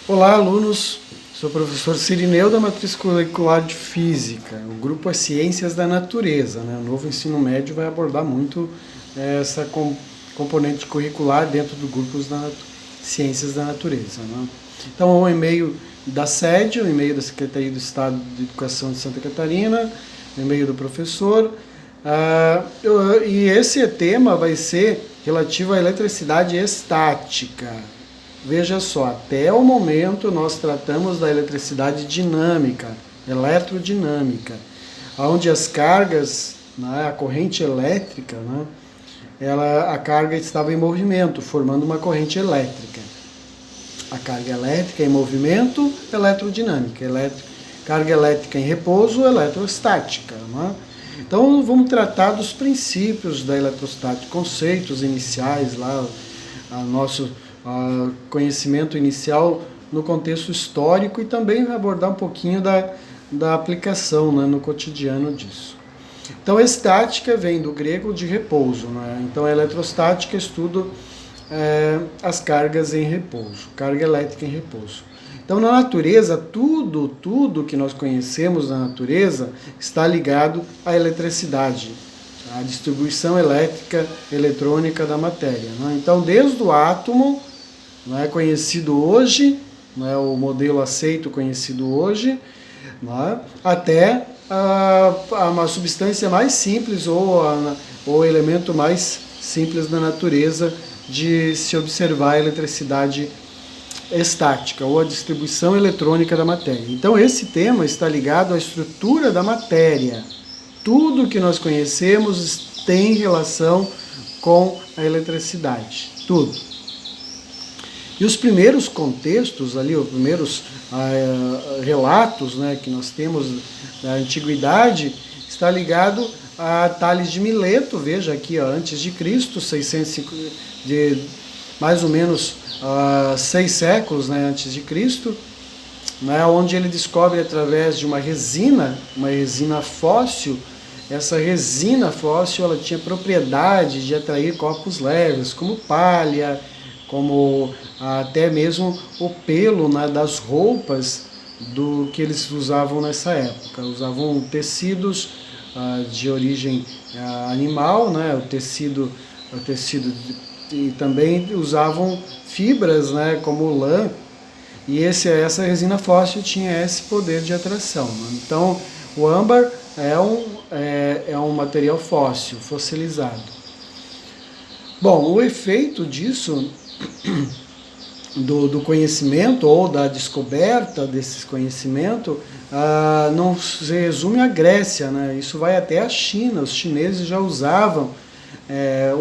Olá, alunos. Sou o professor Cirineu da Matriz Curricular de Física. O grupo é Ciências da Natureza, né? O novo ensino médio vai abordar muito essa componente curricular dentro do grupo da Ciências da Natureza, né? Então, o e-mail da SED, o e-mail da Secretaria do Estado de Educação de Santa Catarina, o e-mail do professor. E esse tema vai ser relativo à eletricidade estática. Veja só, até o momento nós tratamos da eletricidade dinâmica, eletrodinâmica, onde as cargas, né, a corrente elétrica, né, a carga estava em movimento, formando uma corrente elétrica. A carga elétrica em movimento, eletrodinâmica. Carga elétrica em repouso, eletrostática. Né? Então vamos tratar dos princípios da eletrostática, conceitos iniciais lá, nosso conhecimento inicial no contexto histórico e também abordar um pouquinho da aplicação, né, no cotidiano disso. Então, estática vem do grego de repouso, né? Então, a eletrostática estuda as cargas em repouso, carga elétrica em repouso. Então, na natureza, tudo que nós conhecemos na natureza está ligado à eletricidade, à distribuição elétrica, eletrônica da matéria. Né? Então, desde o átomo, não é conhecido hoje, não é o modelo aceito conhecido hoje, é? Até uma substância mais simples ou o elemento mais simples da natureza de se observar a eletricidade estática ou a distribuição eletrônica da matéria. Então esse tema está ligado à estrutura da matéria. Tudo que nós conhecemos tem relação com a eletricidade, tudo. E os primeiros contextos ali, os primeiros relatos, né, que nós temos da antiguidade, está ligado a Tales de Mileto, veja aqui, antes de Cristo, 650, mais ou menos 6 séculos, né, antes de Cristo, né, onde ele descobre através de uma resina fóssil. Essa resina fóssil ela tinha propriedade de atrair corpos leves, como palha, como até mesmo o pelo, né, das roupas do que eles usavam nessa época. Usavam tecidos de origem animal, né, o tecido e também usavam fibras, né, como lã, e essa resina fóssil tinha esse poder de atração. Né? Então, o âmbar é um material fóssil, fossilizado. Bom, o efeito disso do conhecimento ou da descoberta desse conhecimento não se resume à Grécia, né? Isso vai até a China. Os chineses já usavam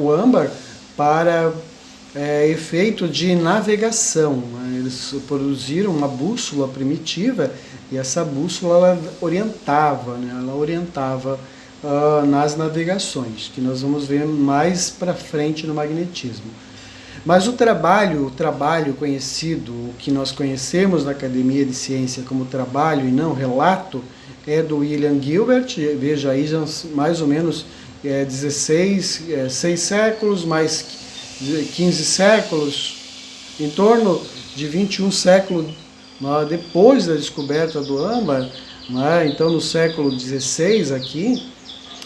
o âmbar para efeito de navegação, né? Eles produziram uma bússola primitiva e essa bússola ela orientava, né? Ela orientava nas navegações, que nós vamos ver mais para frente no magnetismo. Mas o trabalho conhecido, o que nós conhecemos na Academia de Ciência como trabalho e não relato, é do William Gilbert. Veja aí, já mais ou menos 6 séculos, mais 15 séculos, em torno de 21 séculos depois da descoberta do âmbar, né? Então no século XVI aqui,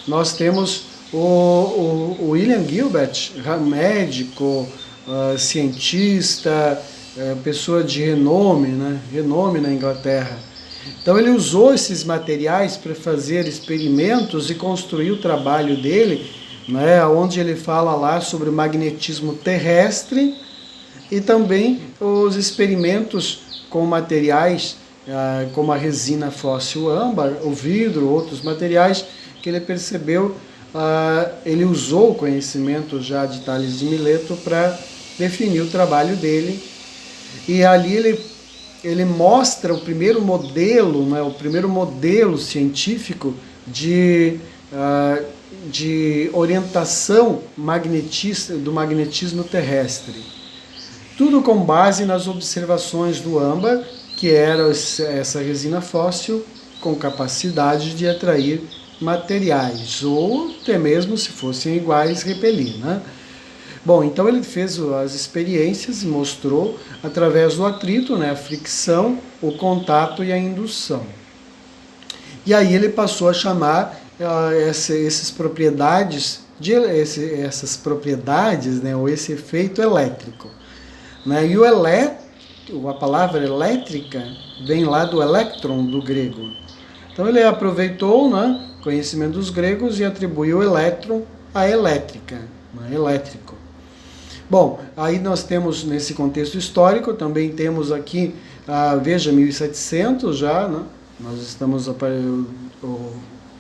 nós temos o William Gilbert, médico, cientista, pessoa de renome, né? Renome na Inglaterra. Então ele usou esses materiais para fazer experimentos e construir o trabalho dele, né? Onde ele fala lá sobre o magnetismo terrestre e também os experimentos com materiais como a resina fóssil âmbar, o vidro, outros materiais que ele percebeu. Ele usou o conhecimento já de Tales de Mileto para definir o trabalho dele, e ali ele mostra o primeiro modelo, né, o primeiro modelo científico de orientação magnetista, do magnetismo terrestre. Tudo com base nas observações do âmbar, que era essa resina fóssil com capacidade de atrair materiais, ou até mesmo, se fossem iguais, repelir, né? Bom, então ele fez as experiências e mostrou através do atrito, né, a fricção, o contato e a indução. E aí ele passou a chamar essas propriedades, essas propriedades, né, ou esse efeito elétrico. Né? E a palavra elétrica vem lá do elétron, do grego. Então ele aproveitou, né, o conhecimento dos gregos e atribuiu o elétron à elétrica, né, elétrico. Bom, aí nós temos nesse contexto histórico, também temos aqui, veja, 1700 já, né? Nós estamos o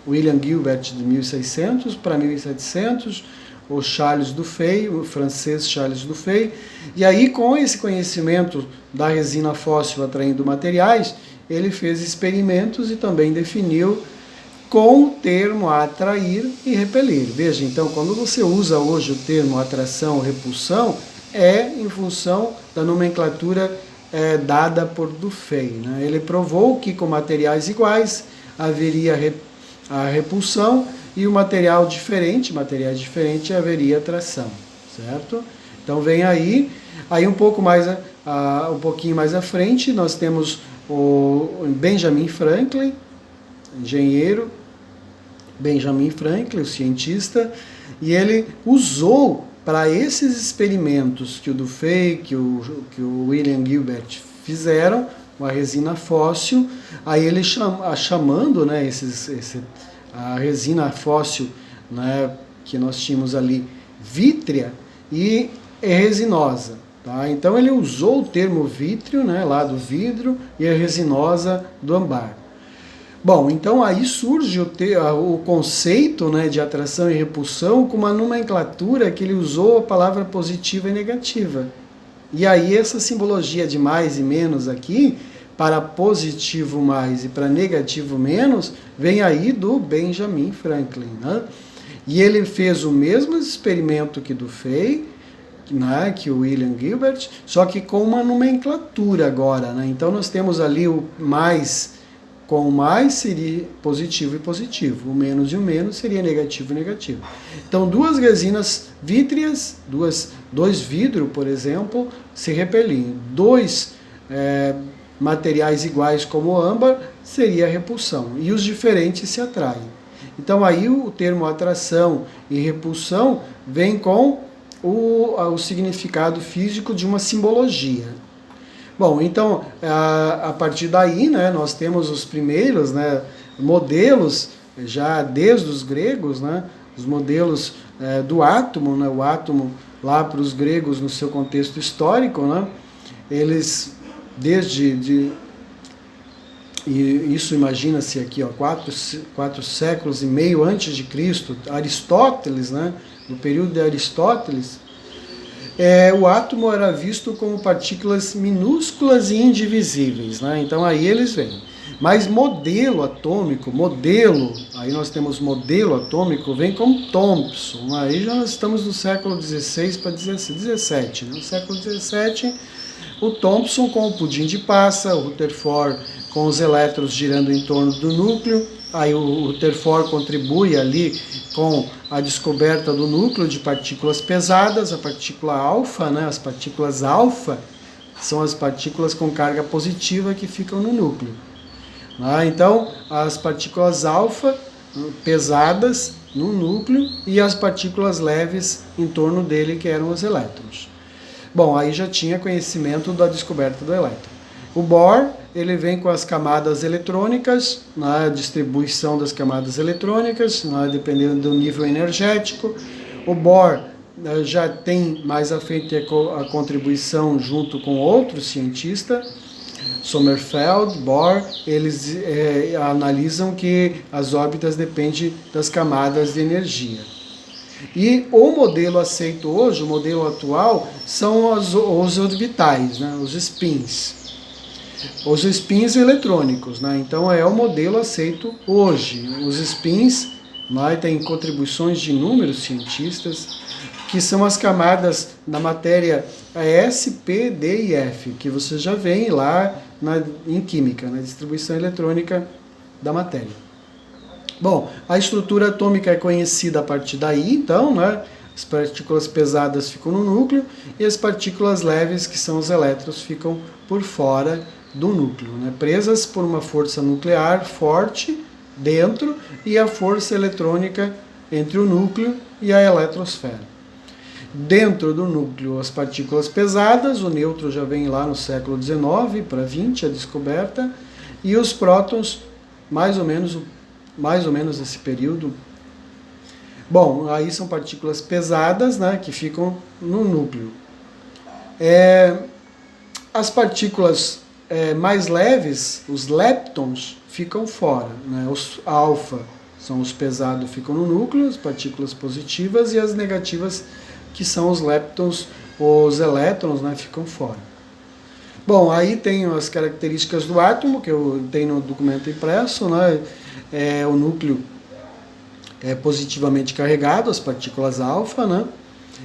William Gilbert de 1600 para 1700, o Charles Dufay, o francês Charles Dufay, e aí com esse conhecimento da resina fóssil atraindo materiais, ele fez experimentos e também definiu com o termo atrair e repelir. Veja, então, quando você usa hoje o termo atração ou repulsão, é em função da nomenclatura dada por Dufay. Né? Ele provou que com materiais iguais haveria a repulsão e o materiais diferentes haveria atração, certo? Então vem aí um pouquinho mais à frente, nós temos o Benjamin Franklin, engenheiro, Benjamin Franklin, o cientista, e ele usou para esses experimentos que o Dufay, que o William Gilbert fizeram, uma resina fóssil, aí ele chamando, né, a resina fóssil, né, que nós tínhamos ali, vítrea e resinosa. Tá? Então ele usou o termo vítreo, né, lá do vidro, e a resinosa do âmbar. Bom, então aí surge o conceito, né, de atração e repulsão com uma nomenclatura que ele usou a palavra positiva e negativa. E aí essa simbologia de mais e menos aqui, para positivo mais e para negativo menos, vem aí do Benjamin Franklin. Né? E ele fez o mesmo experimento que Dufay, né, que o William Gilbert, só que com uma nomenclatura agora. Né? Então nós temos ali o mais... Com o mais seria positivo e positivo, o menos e o menos seria negativo e negativo. Então, duas resinas vítreas, dois vidros, por exemplo, se repeliam. Dois materiais iguais como o âmbar seria repulsão, e os diferentes se atraem. Então, aí o termo atração e repulsão vem com o significado físico de uma simbologia. Bom, então, a partir daí, né, nós temos os primeiros, né, modelos, já desde os gregos, né, os modelos do átomo, né, o átomo lá para os gregos no seu contexto histórico, né, eles, e isso imagina-se aqui, ó, 4 séculos e meio antes de Cristo, Aristóteles, né, no período de Aristóteles, o átomo era visto como partículas minúsculas e indivisíveis, né? Então aí eles vêm. Mas modelo atômico, aí nós temos modelo atômico, vem com Thomson. Aí já nós estamos no século XVI para XVII. No século XVII, o Thomson com o pudim de passa, o Rutherford com os elétrons girando em torno do núcleo. Aí o Rutherford contribui ali com a descoberta do núcleo de partículas pesadas, a partícula alfa, né? As partículas alfa são as partículas com carga positiva que ficam no núcleo. Então, as partículas alfa pesadas no núcleo e as partículas leves em torno dele, que eram os elétrons. Bom, aí já tinha conhecimento da descoberta do elétron. O Bohr, ele vem com as camadas eletrônicas, na distribuição das camadas eletrônicas, dependendo do nível energético. O Bohr já tem mais à frente a contribuição junto com outro cientista, Sommerfeld, Bohr, eles analisam que as órbitas dependem das camadas de energia. E o modelo aceito hoje, o modelo atual, são os orbitais, né, os spins. Os spins eletrônicos, né? Então é o modelo aceito hoje. Os spins, né, têm contribuições de inúmeros cientistas, que são as camadas da matéria S, P, D e F, que você já vê lá em química, na distribuição eletrônica da matéria. Bom, a estrutura atômica é conhecida a partir daí, então, né? as partículas pesadas ficam no núcleo e as partículas leves, que são os elétrons, ficam por fora do núcleo, né? Presas por uma força nuclear forte dentro e a força eletrônica entre o núcleo e a eletrosfera. Dentro do núcleo, as partículas pesadas, o nêutron já vem lá no século XIX para XX, a descoberta, e os prótons, mais ou menos esse período. Bom, aí são partículas pesadas, né, que ficam no núcleo. As partículas mais leves, os leptons, ficam fora, né? Os alfa são os pesados, ficam no núcleo, as partículas positivas, e as negativas, que são os leptons, os elétrons, né, ficam fora. Bom, aí tem as características do átomo, que eu tenho no documento impresso, né? O núcleo é positivamente carregado, as partículas alfa, né?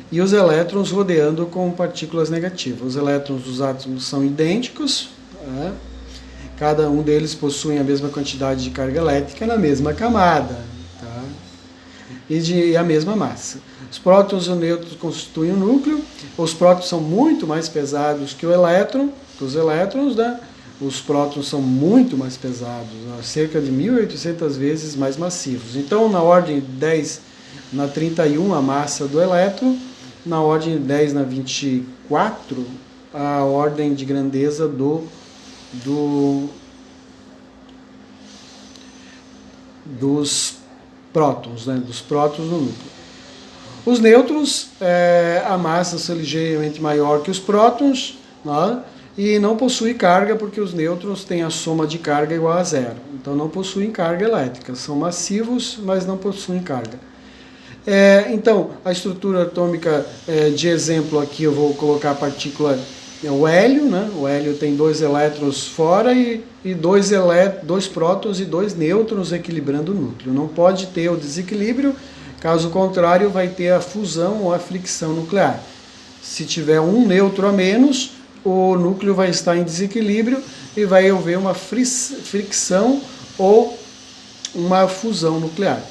E os elétrons rodeando com partículas negativas. Os elétrons dos átomos são idênticos, né? Cada um deles possui a mesma quantidade de carga elétrica na mesma camada, tá? E a mesma massa. Os prótons e os nêutrons constituem o núcleo. Os prótons são muito mais pesados que o elétron, que os elétrons, né? Os prótons são muito mais pesados, né? Cerca de 1.800 vezes mais massivos. Então, na ordem 10 na 31 a massa do elétron, na ordem 10 na 24 a ordem de grandeza dos prótons, né? Dos prótons no núcleo. Os nêutrons, a massa são ligeiramente maior que os prótons, né? E não possuem carga, porque os nêutrons têm a soma de carga igual a zero. Então não possuem carga elétrica, são massivos, mas não possuem carga. Então, a estrutura atômica de exemplo aqui, eu vou colocar a partícula, o hélio, né? O hélio tem 2 elétrons fora e 2 prótons e 2 nêutrons equilibrando o núcleo. Não pode ter o desequilíbrio, caso contrário vai ter a fusão ou a fricção nuclear. Se tiver um nêutron a menos, o núcleo vai estar em desequilíbrio e vai haver uma fricção ou uma fusão nuclear.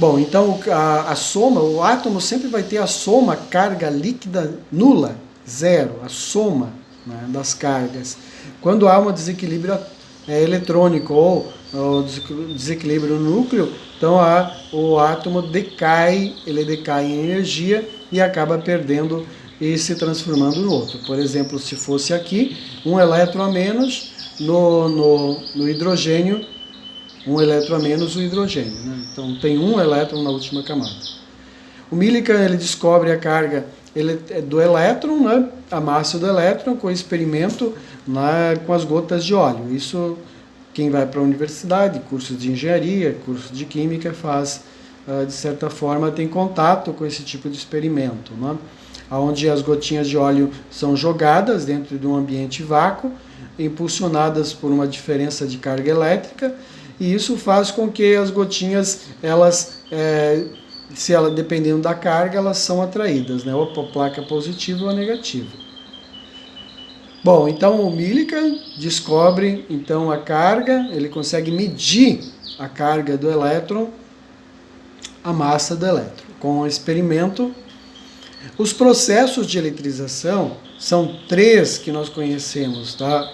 Bom, então a soma, o átomo sempre vai ter a soma carga líquida nula, zero, a soma, né, das cargas. Quando há um desequilíbrio eletrônico ou desequilíbrio no núcleo, então o átomo decai, ele decai em energia e acaba perdendo e se transformando no outro. Por exemplo, se fosse aqui, um elétron a menos no hidrogênio, um elétron a menos o hidrogênio, né? Então tem um elétron na última camada. O Millikan, ele descobre a carga do elétron, né? A massa do elétron, com o experimento com as gotas de óleo. Isso, quem vai para a universidade, cursos de engenharia, cursos de química, faz, de certa forma, tem contato com esse tipo de experimento, né? Onde as gotinhas de óleo são jogadas dentro de um ambiente vácuo, impulsionadas por uma diferença de carga elétrica, e isso faz com que as gotinhas, dependendo da carga, elas são atraídas, né? Ou para a placa positiva ou a negativa. Bom, então o Millikan descobre então a carga, ele consegue medir a carga do elétron, a massa do elétron. Com o experimento, os processos de eletrização são 3 que nós conhecemos, tá?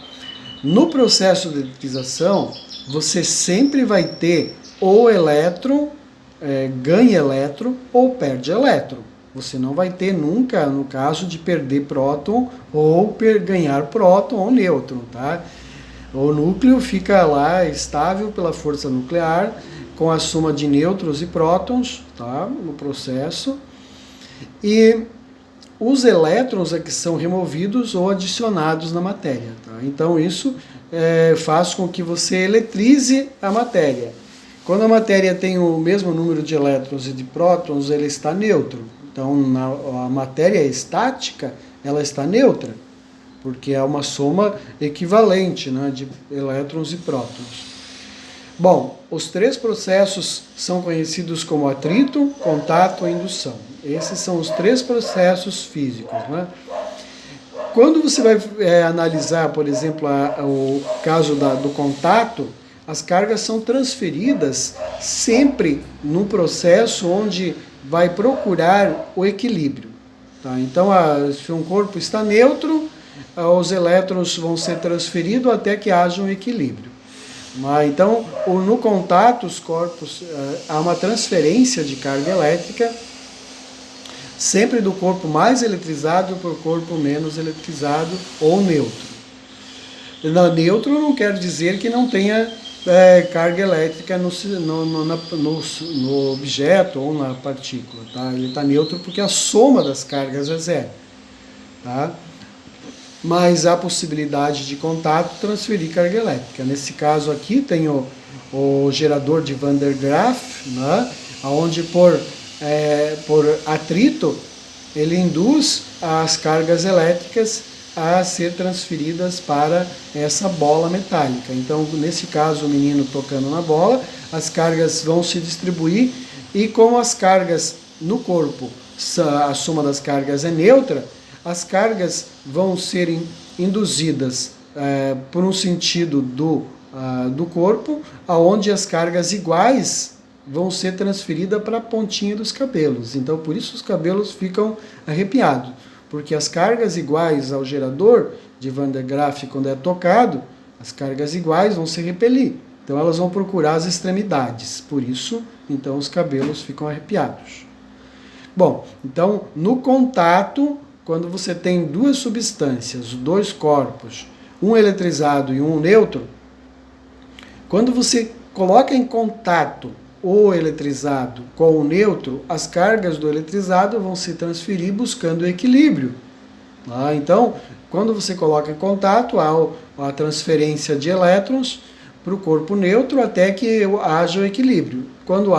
No processo de eletrização, você sempre vai ter ou elétron, ganha elétron ou perde elétron. Você não vai ter nunca, no caso de perder próton ou ganhar próton ou nêutron, tá? O núcleo fica lá estável pela força nuclear, com a soma de nêutrons e prótons, tá? No processo. E os elétrons é que são removidos ou adicionados na matéria, tá? Então isso faz com que você eletrize a matéria. Quando a matéria tem o mesmo número de elétrons e de prótons, ela está neutro. Então a matéria estática, ela está neutra, porque é uma soma equivalente, né, de elétrons e prótons. Bom, os 3 processos são conhecidos como atrito, contato e indução. Esses são os 3 processos físicos, né? Quando você vai analisar, por exemplo, o caso do contato, as cargas são transferidas sempre num processo onde vai procurar o equilíbrio. Tá? Então, se um corpo está neutro, os elétrons vão ser transferidos até que haja um equilíbrio. Então, no contato, os corpos, há uma transferência de carga elétrica, sempre do corpo mais eletrizado para o corpo menos eletrizado ou neutro. Neutro não quer dizer que não tenha carga elétrica no objeto ou na partícula. Tá? Ele está neutro porque a soma das cargas é zero. Tá? Mas há possibilidade de contato transferir carga elétrica. Nesse caso aqui tem o gerador de Van der Graaf, né? Onde por atrito ele induz as cargas elétricas a ser transferidas para essa bola metálica. Então, nesse caso, o menino tocando na bola, as cargas vão se distribuir e como as cargas no corpo, a soma das cargas é neutra, as cargas vão ser induzidas por um sentido do corpo, aonde as cargas iguais vão ser transferidas para a pontinha dos cabelos. Então, por isso os cabelos ficam arrepiados, porque as cargas iguais ao gerador de Van der Graaf, quando é tocado, as cargas iguais vão se repelir. Então, elas vão procurar as extremidades. Por isso, então, os cabelos ficam arrepiados. Bom, então, no contato, quando você tem duas substâncias, dois corpos, um eletrizado e um neutro, quando você coloca em contato o eletrizado com o neutro, as cargas do eletrizado vão se transferir buscando o equilíbrio. Então, quando você coloca em contato, há a transferência de elétrons para o corpo neutro até que haja o equilíbrio. Quando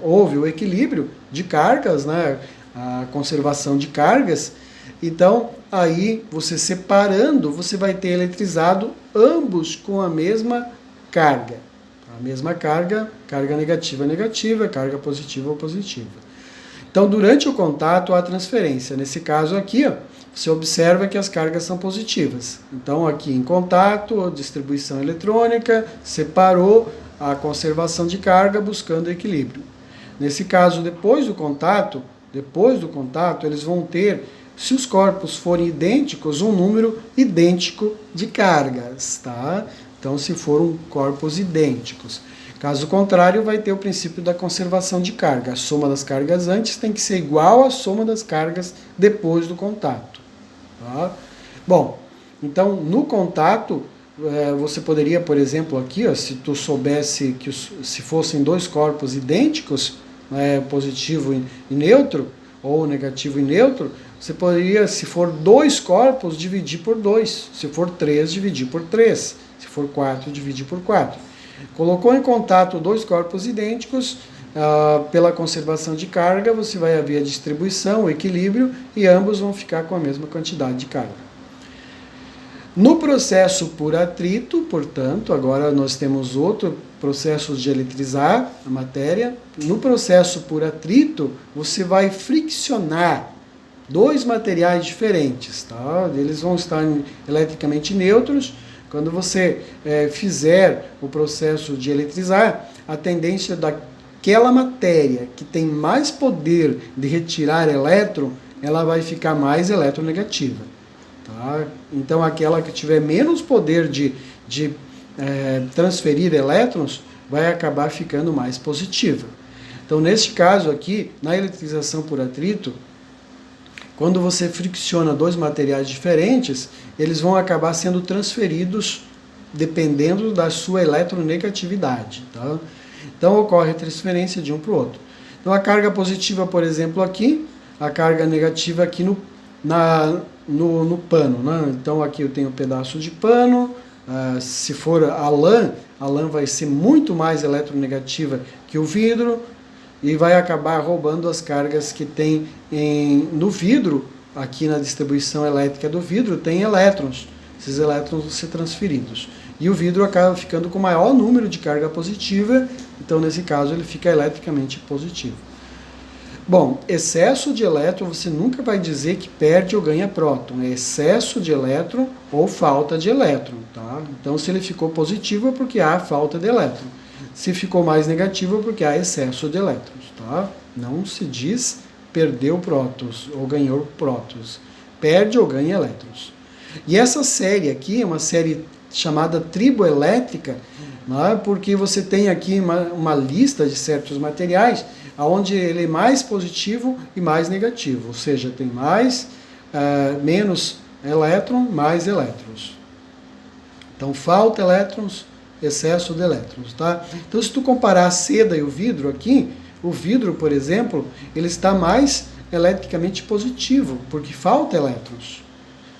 houve o equilíbrio de cargas, né, a conservação de cargas, então aí você separando, você vai ter eletrizado ambos com a mesma carga. A mesma carga negativa, negativa, carga positiva ou positiva. Então, durante o contato, há transferência. Nesse caso aqui, você observa que as cargas são positivas. Então, aqui em contato, distribuição eletrônica, separou a conservação de carga buscando equilíbrio. Nesse caso, depois do contato, eles vão ter, se os corpos forem idênticos, um número idêntico de cargas, tá? Então, se foram corpos idênticos. Caso contrário, vai ter o princípio da conservação de carga. A soma das cargas antes tem que ser igual à soma das cargas depois do contato. Tá? Bom, então, no contato, você poderia, por exemplo, aqui, se tu soubesse que se fossem dois corpos idênticos, positivo e neutro, ou negativo e neutro, você poderia, se for dois corpos, dividir por 2. Se for 3, dividir por 3. Se for 4, dividir por 4. Colocou em contato dois corpos idênticos, pela conservação de carga, você vai haver a distribuição, o equilíbrio, e ambos vão ficar com a mesma quantidade de carga. No processo por atrito, portanto, agora nós temos outro processo de eletrizar a matéria. No processo por atrito, você vai friccionar dois materiais diferentes, tá? Eles vão estar eletricamente neutros. Quando você fizer o processo de eletrizar, a tendência daquela matéria que tem mais poder de retirar elétron, ela vai ficar mais eletronegativa. Tá? Então, aquela que tiver menos poder de transferir elétrons, vai acabar ficando mais positiva. Então, neste caso aqui, na eletrização por atrito, quando você fricciona dois materiais diferentes, eles vão acabar sendo transferidos dependendo da sua eletronegatividade. Tá? Então, ocorre a transferência de um para o outro. Então, a carga positiva, por exemplo, aqui, a carga negativa aqui no pano. Né? Então, aqui eu tenho um pedaço de pano. Se for a lã vai ser muito mais eletronegativa que o vidro, e vai acabar roubando as cargas que tem no vidro. Aqui na distribuição elétrica do vidro tem elétrons. Esses elétrons vão ser transferidos. E o vidro acaba ficando com maior número de carga positiva, então nesse caso ele fica eletricamente positivo. Bom, excesso de elétron você nunca vai dizer que perde ou ganha próton. É excesso de elétron ou falta de elétron. Tá? Então se ele ficou positivo é porque há falta de elétron. Se ficou mais negativo é porque há excesso de elétrons. Tá? Não se diz perdeu prótons ou ganhou prótons. Perde ou ganha elétrons. E essa série aqui é uma série chamada triboelétrica, né, porque você tem aqui uma lista de certos materiais onde ele é mais positivo e mais negativo, ou seja, tem menos elétron, mais elétrons. Então, falta elétrons, excesso de elétrons. Tá? Então, se tu comparar a seda e o vidro aqui, o vidro, por exemplo, ele está mais eletricamente positivo, porque falta elétrons.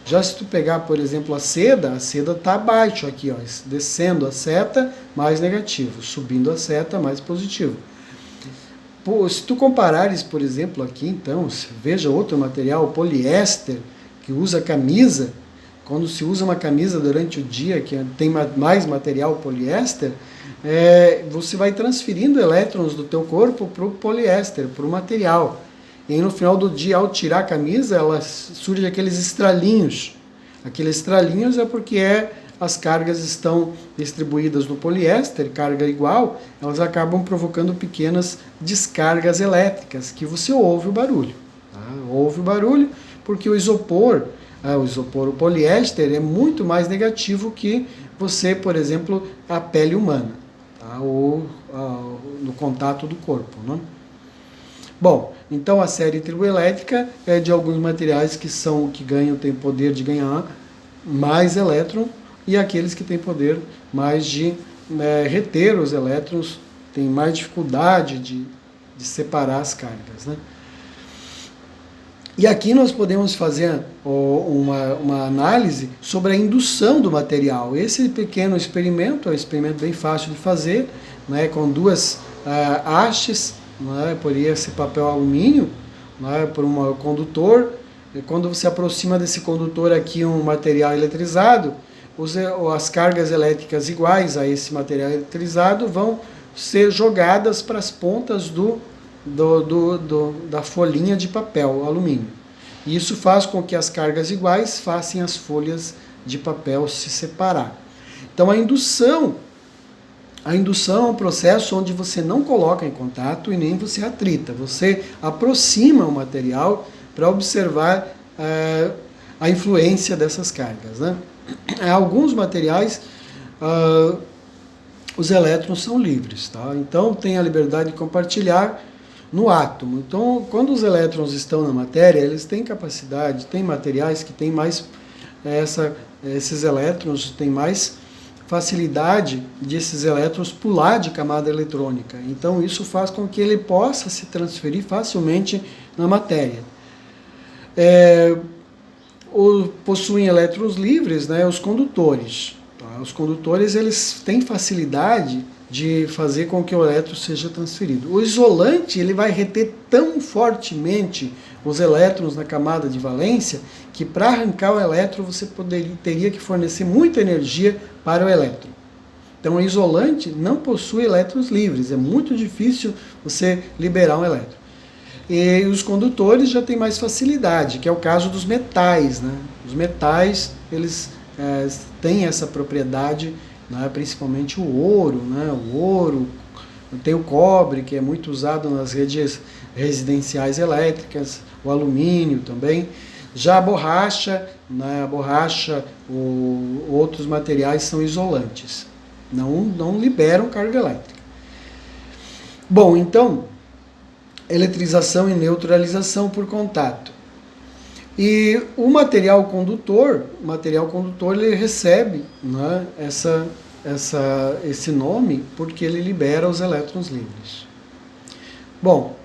Já se tu pegar, por exemplo, a seda está abaixo aqui, ó, descendo a seta, mais negativo, subindo a seta, mais positivo. Se tu comparares, por exemplo, aqui, então, veja outro material, o poliéster, que usa camisa, quando se usa uma camisa durante o dia, que tem mais material poliéster, você vai transferindo elétrons do teu corpo para o poliéster, para o material. E aí, no final do dia, ao tirar a camisa, surge aqueles estralinhos. Aqueles estralinhos é porque as cargas estão distribuídas no poliéster, carga igual, elas acabam provocando pequenas descargas elétricas, que você ouve o barulho. Tá? Ouve o barulho porque o isopor, o poliéster, é muito mais negativo que você, por exemplo, a pele humana, tá? Ou no contato do corpo. Né? Bom, então a série triboelétrica é de alguns materiais que têm poder de ganhar mais elétron, e aqueles que têm poder mais de reter os elétrons, têm mais dificuldade de separar as cargas. Né? E aqui nós podemos fazer uma análise sobre a indução do material. Esse pequeno experimento é um experimento bem fácil de fazer, né, com duas hastes, né, por esse papel alumínio, né, por um condutor. E quando você aproxima desse condutor aqui um material eletrizado, as cargas elétricas iguais a esse material eletrizado vão ser jogadas para as pontas da folhinha de papel alumínio. E isso faz com que as cargas iguais façam as folhas de papel se separar. Então a indução é um processo onde você não coloca em contato e nem você atrita. Você aproxima o material para observar a influência dessas cargas. Né? Alguns materiais, os elétrons são livres, tá? Então tem a liberdade de compartilhar no átomo. Então, quando os elétrons estão na matéria, eles têm capacidade, tem materiais que têm mais esses elétrons têm mais facilidade de esses elétrons pular de camada eletrônica. Então isso faz com que ele possa se transferir facilmente na matéria. Possuem elétrons livres, né, os condutores. Tá? Os condutores eles têm facilidade de fazer com que o elétron seja transferido. O isolante ele vai reter tão fortemente os elétrons na camada de valência que para arrancar o elétron você teria que fornecer muita energia para o elétron. Então o isolante não possui elétrons livres, é muito difícil você liberar um elétron. E os condutores já têm mais facilidade, que é o caso dos metais. Né? Os metais eles têm essa propriedade, né? Principalmente o ouro. Né? O ouro, tem o cobre, que é muito usado nas redes residenciais elétricas, o alumínio também. Já a borracha, né? Outros materiais são isolantes, não liberam carga elétrica. Bom, então, eletrização e neutralização por contato. E o material condutor ele recebe, né, esse nome porque ele libera os elétrons livres. Bom,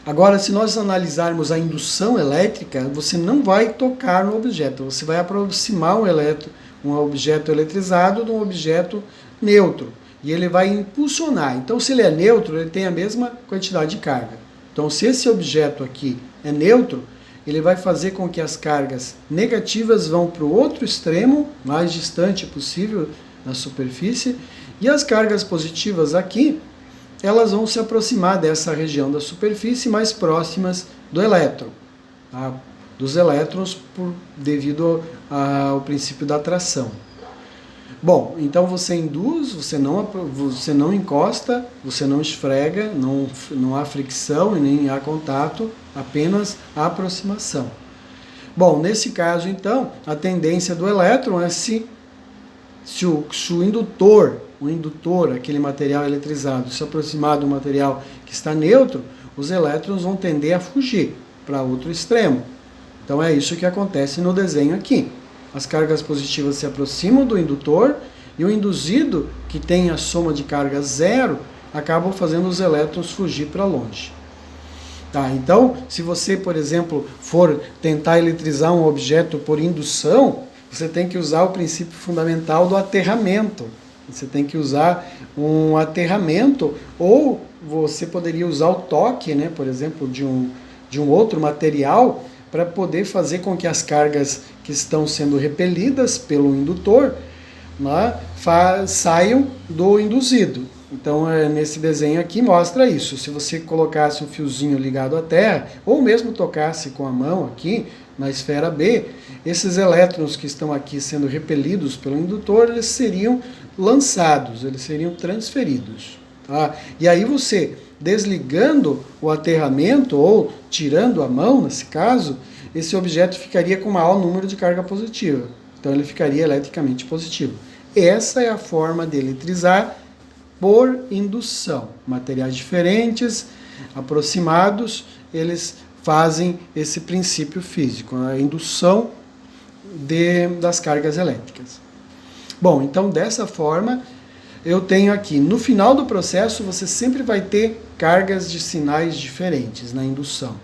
agora se nós analisarmos a indução elétrica, você não vai tocar no objeto, você vai aproximar um objeto eletrizado de um objeto neutro. E ele vai impulsionar. Então, se ele é neutro, ele tem a mesma quantidade de carga. Então, se esse objeto aqui é neutro, ele vai fazer com que as cargas negativas vão para o outro extremo, mais distante possível na superfície, e as cargas positivas aqui, elas vão se aproximar dessa região da superfície mais próximas do elétron, tá? Dos elétrons devido ao princípio da atração. Bom, então você induz, você não encosta, você não esfrega, não há fricção e nem há contato, apenas a aproximação. Bom, nesse caso então, a tendência do elétron é se o indutor, aquele material eletrizado, se aproximar do material que está neutro, os elétrons vão tender a fugir para outro extremo. Então é isso que acontece no desenho aqui. As cargas positivas se aproximam do indutor e o induzido, que tem a soma de carga zero, acabam fazendo os elétrons fugir para longe. Tá, então, se você, por exemplo, for tentar eletrizar um objeto por indução, você tem que usar o princípio fundamental do aterramento. Você tem que usar um aterramento, ou você poderia usar o toque, né, por exemplo, de um outro material, para poder fazer com que as cargas que estão sendo repelidas pelo indutor, né, saiam do induzido. Então, nesse desenho aqui mostra isso. Se você colocasse um fiozinho ligado à Terra, ou mesmo tocasse com a mão aqui, na esfera B, esses elétrons que estão aqui sendo repelidos pelo indutor, eles seriam lançados, eles seriam transferidos. Tá? E aí você, desligando o aterramento, ou tirando a mão, nesse caso, esse objeto ficaria com maior número de carga positiva. Então ele ficaria eletricamente positivo. Essa é a forma de eletrizar por indução. Materiais diferentes, aproximados, eles fazem esse princípio físico, a indução das cargas elétricas. Bom, então dessa forma, eu tenho aqui, no final do processo, você sempre vai ter cargas de sinais diferentes na indução.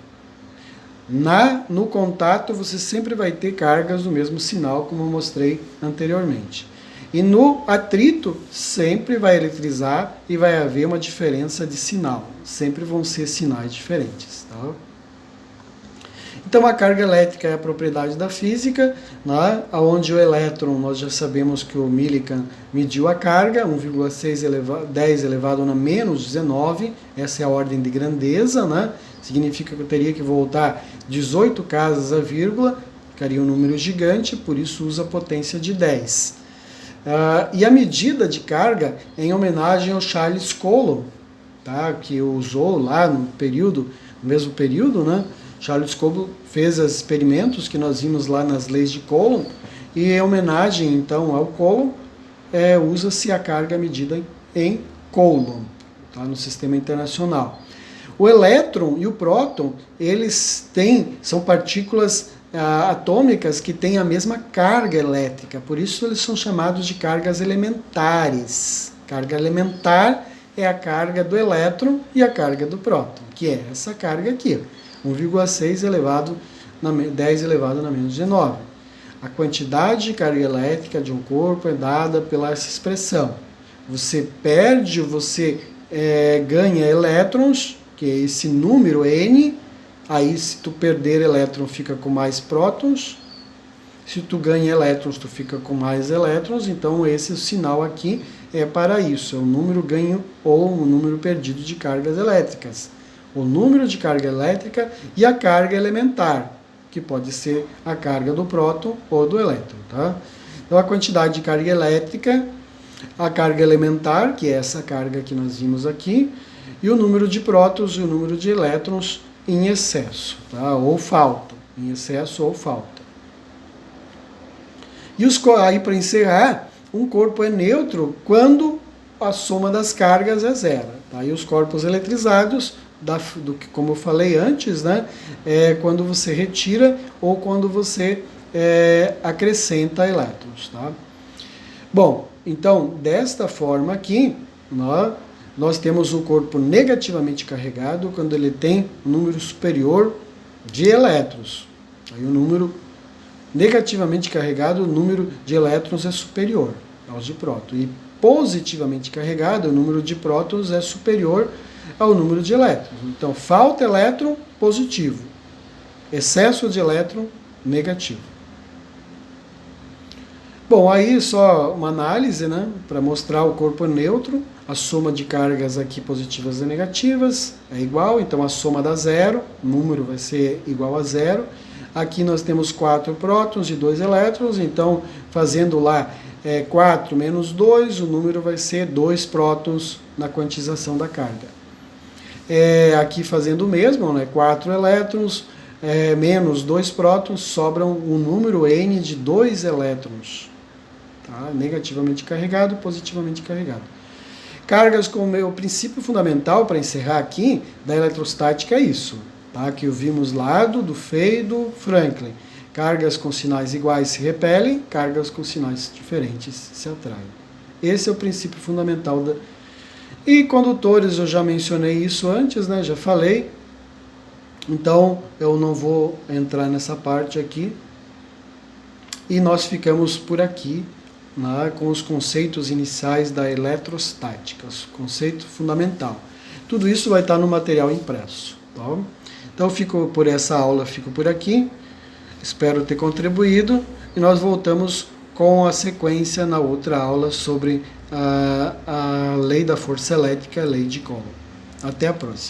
No contato, você sempre vai ter cargas do mesmo sinal, como eu mostrei anteriormente. E no atrito, sempre vai eletrizar e vai haver uma diferença de sinal. Sempre vão ser sinais diferentes. Tá? Então, a carga elétrica é a propriedade da física, né? Onde o elétron, nós já sabemos que o Millikan mediu a carga, 1,6 10 elevado a menos 19, essa é a ordem de grandeza, né? Significa que eu teria que voltar 18 casas a vírgula, ficaria um número gigante, por isso usa a potência de 10. E a medida de carga é em homenagem ao Charles Coulomb, tá? Que usou lá no mesmo período, né? Charles Coulomb fez os experimentos que nós vimos lá nas leis de Coulomb, e em homenagem então ao Coulomb, usa-se a carga medida em Coulomb, tá? No sistema internacional. O elétron e o próton, são partículas atômicas que têm a mesma carga elétrica, por isso eles são chamados de cargas elementares. Carga elementar é a carga do elétron e a carga do próton, que é essa carga aqui, 1,6 elevado a 10 elevado a menos 19. A quantidade de carga elétrica de um corpo é dada pela essa expressão. Você perde, você ganha elétrons, que é esse número N. Aí, se tu perder elétron, fica com mais prótons. Se tu ganha elétrons, tu fica com mais elétrons. Então, esse sinal aqui é para isso. É o número ganho ou o número perdido de cargas elétricas. O número de carga elétrica e a carga elementar, que pode ser a carga do próton ou do elétron. Tá? Então, a quantidade de carga elétrica, a carga elementar, que é essa carga que nós vimos aqui, e o número de prótons e o número de elétrons em excesso, tá? Ou falta, em excesso ou falta. E aí, para encerrar, um corpo é neutro quando a soma das cargas é zero. Tá? E os corpos eletrizados, como eu falei antes, né? Quando você retira ou quando você acrescenta elétrons. Tá? Bom, então, desta forma aqui, nós temos o corpo negativamente carregado quando ele tem um número superior de elétrons. Aí o número negativamente carregado, o número de elétrons é superior aos de prótons. E positivamente carregado, o número de prótons é superior ao número de elétrons. Então, falta elétron, positivo. Excesso de elétron, negativo. Bom, aí só uma análise, né, para mostrar o corpo neutro. A soma de cargas aqui positivas e negativas é igual, então a soma dá zero, o número vai ser igual a zero. Aqui nós temos 4 prótons e 2 elétrons, então fazendo lá 4 menos 2, o número vai ser 2 prótons na quantização da carga. Aqui fazendo o mesmo, né? 4 elétrons menos 2 prótons, sobram um número N de 2 elétrons. Tá? Negativamente carregado, positivamente carregado. Cargas como o princípio fundamental, para encerrar aqui, da eletrostática é isso. Tá? Que vimos lá do Fay e do Franklin. Cargas com sinais iguais se repelem, cargas com sinais diferentes se atraem. Esse é o princípio fundamental da... E condutores, eu já mencionei isso antes, né? Já falei. Então, eu não vou entrar nessa parte aqui. E nós ficamos por aqui, né, com os conceitos iniciais da eletrostática, conceito fundamental. Tudo isso vai estar no material impresso. Tá? Então, por essa aula, fico por aqui. Espero ter contribuído e nós voltamos com a sequência na outra aula sobre a lei da força elétrica, a lei de Coulomb. Até a próxima.